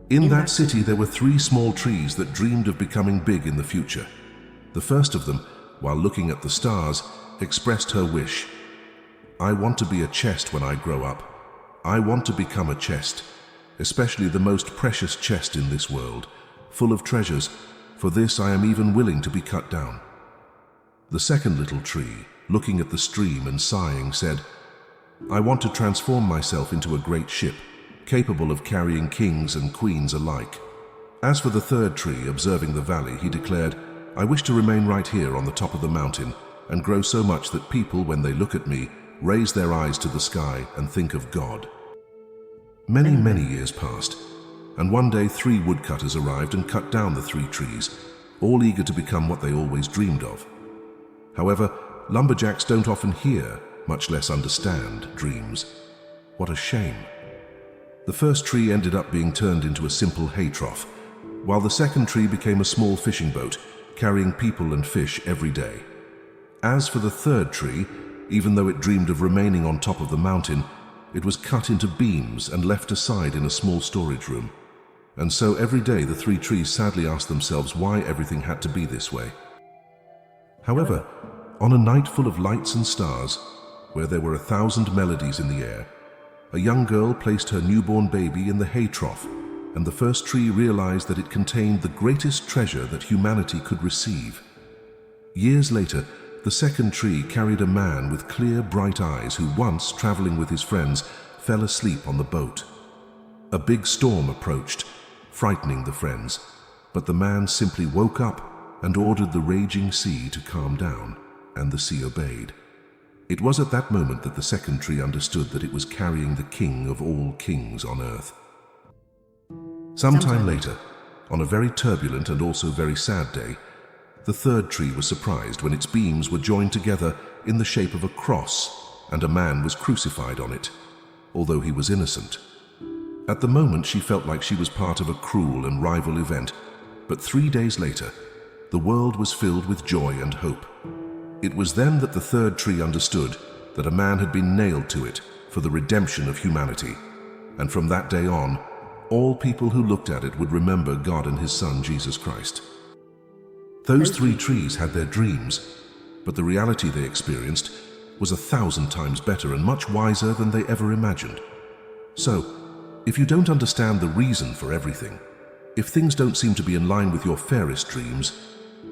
In that city there were 3 small trees that dreamed of becoming big in the future. The first of them, while looking at the stars, expressed her wish. I want to be a chest when I grow up. I want to become a chest, especially the most precious chest in this world, full of treasures. For this I am even willing to be cut down. The second little tree, looking at the stream and sighing, said, I want to transform myself into a great ship, capable of carrying kings and queens alike. As for the third tree, observing the valley, he declared, I wish to remain right here on the top of the mountain and grow so much that people, when they look at me, raise their eyes to the sky and think of God. Many years passed, and one day 3 woodcutters arrived and cut down the 3 trees, all eager to become what they always dreamed of. However, lumberjacks don't often hear, much less understand, dreams. What a shame. The first tree ended up being turned into a simple hay trough, while the second tree became a small fishing boat, carrying people and fish every day. As for the third tree, even though it dreamed of remaining on top of the mountain, it was cut into beams and left aside in a small storage room. And so every day the 3 trees sadly asked themselves why everything had to be this way. However, on a night full of lights and stars, where there were 1,000 melodies in the air, a young girl placed her newborn baby in the hay trough, and the first tree realized that it contained the greatest treasure that humanity could receive. Years later, the second tree carried a man with clear, bright eyes who once, traveling with his friends, fell asleep on the boat. A big storm approached, frightening the friends, but the man simply woke up and ordered the raging sea to calm down, and the sea obeyed. It was at that moment that the second tree understood that it was carrying the king of all kings on earth. Sometime later, on a very turbulent and also very sad day, the third tree was surprised when its beams were joined together in the shape of a cross, and a man was crucified on it, although he was innocent. At the moment she felt like she was part of a cruel and rival event, but 3 days later, the world was filled with joy and hope. It was then that the third tree understood that a man had been nailed to it for the redemption of humanity, and from that day on, all people who looked at it would remember God and His Son, Jesus Christ. Those 3 trees had their dreams, but the reality they experienced was 1,000 times better and much wiser than they ever imagined. So, if you don't understand the reason for everything, if things don't seem to be in line with your fairest dreams,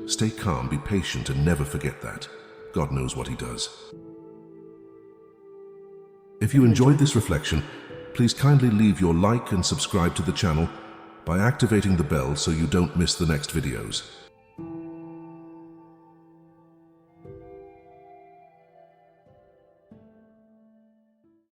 stay calm, be patient, and never forget that God knows what He does. If you enjoyed this reflection, please kindly leave your like and subscribe to the channel by activating the bell so you don't miss the next videos.